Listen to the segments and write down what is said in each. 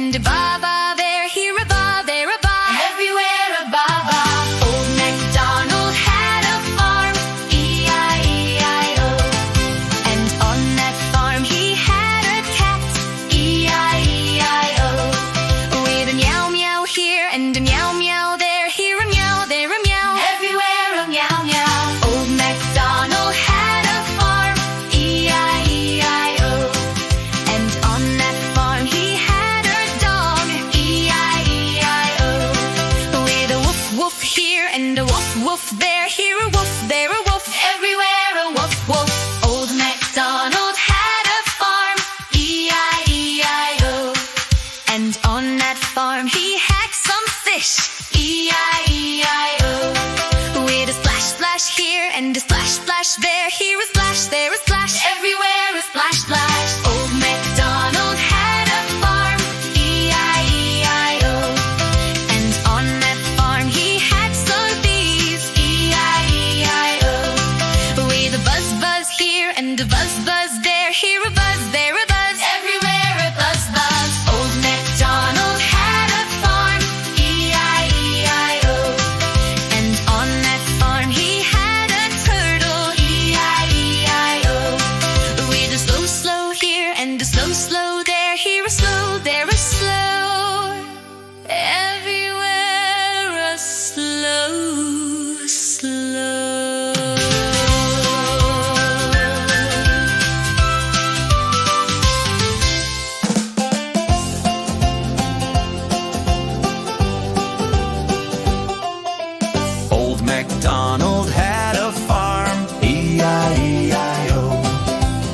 and a ba-ba there, here a ba, there a ba, everywhere a ba-ba. Old MacDonald had a farm, E-I-E-I-O. And on that farm he had a cat, E-I-E-I-O. With a meow meow here and a meow meow there, here a meow, there a meow, everywhere a meow meow. Old MacDonald had a farm, E-I-E-I-O. And on that farm he had a dog, E-I-E-I-O. With a woof woof here and a woof woof there, here a woof, there a woof, everywhere a woof woof. Old MacDonald had a farm, E-I-E-I-O. And on that farm he had some fish, E-I-E-I-O. With a splash splash here and a splash splash there, here a splash, there a splash, everywhere a splash splash. Old MacDonald had a farm, E-I-E-I-O. And on that farm he had some bees, E-I-E-I-O. With a buzz buzz here and a buzz buzz there, here a buzz, there a buzz, everywhere a buzz buzz. Old MacDonald had a farm, E-I-E-I-O. And on that farm he had a turtle, E-I-E-I-O. With a slow slow here and a slow slow there, here a slow, there a slow, everywhere a slow slow. Old MacDonald had a farm, E-I-E-I-O.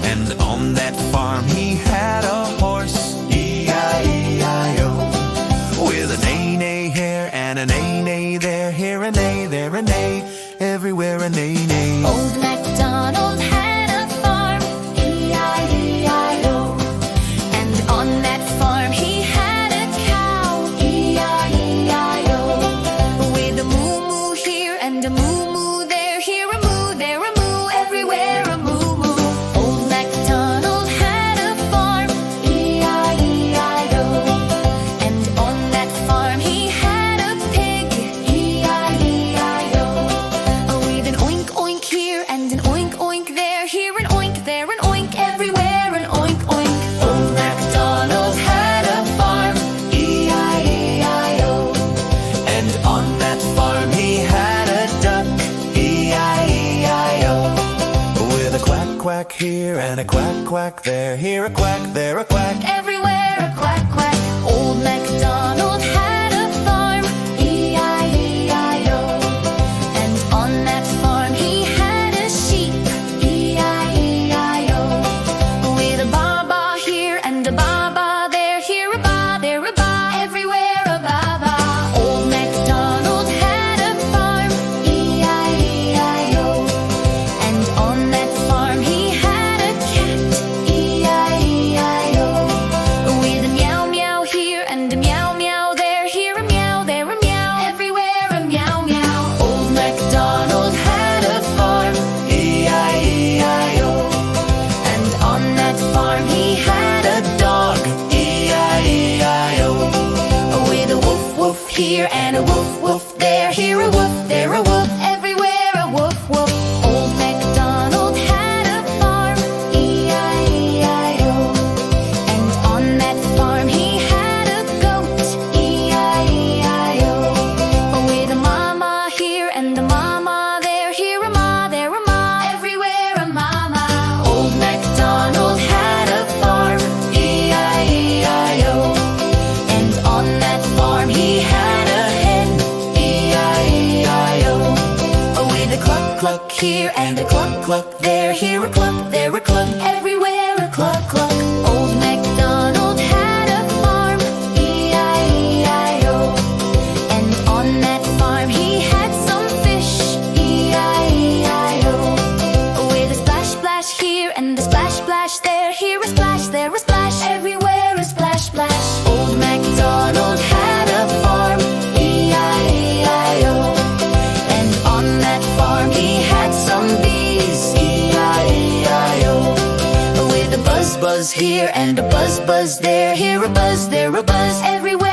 And on that farm he had a horse, E-I-E-I-O. With a neigh-neigh here and a neigh-neigh there, here a neigh, there a neigh, everywhere a neigh-neigh. Old MacDonald had a farm, E-I-E-I-O. And on that farm he had a cow, E-I-E-I-O. With a moo-moo here and a moo-moo there, here a moo, there a moo, everywhere a moo-moo. Old MacDonald had a farm, E-I-E-I-O. And on that farm he had a pig, E-I-E-I-O. With an oink oink here and an oink oink there, here an oink, there an oink, everywhere an oink oink. Old MacDonald had a farm, E-I-E-I-O. And on that farm he had a duck, E-I-E-I-O. With a quack quack here and a quack quack there, here a quack, there a quack. everywhere a quack quack. Old MacDonald had a farm, E-I-E-I-O. And on that farm he had a sheep, E-I-E-I-O. With a ba-ba here and a ba-ba there, here a ba, there a ba, everywhere a ba-ba. Old MacDonald had a farm, E-I-E-I-O. And on that farm he had a cat, E-I-E-I-O. With a meow meow here and a meow meow there, here a meow, there a meow, everywhere a meow meow. Old MacDonald had a farm, E-I-E-I-O. and on that farm he had a dog, E-I-E-I-O. with a woof woof here and a woof woof there, here a woof, there a woof, everywhere a woof woof. Old MacDonald had a farm, E-I-E-I-O. And on that farm he had a goat, E-I-E-I-O. With a mama here and a mama there, here a ma, there a ma, everywhere a mama. Old MacDonald had a farm, E-I-E-I-O. and on that farm he had a hen, E-I-E-I-O. with a cluck cluck here and a cluck cluck there, here a cluck, there a cluck, everywhere a cluck cluck. Old MacDonald had a farm, E-I-E-I-O. And on that farm he had some fish, E-I-E-I-O. With a splash splash here and a splash splash there, here a splash, there a splash, everywhere a splash splash. Old MacDonald had a farm, E-I-E-I-O. And on that farm he had some bees, E-I-E-I-O. with a buzz buzz here and a buzz buzz there, here a buzz, there a buzz. Everywhere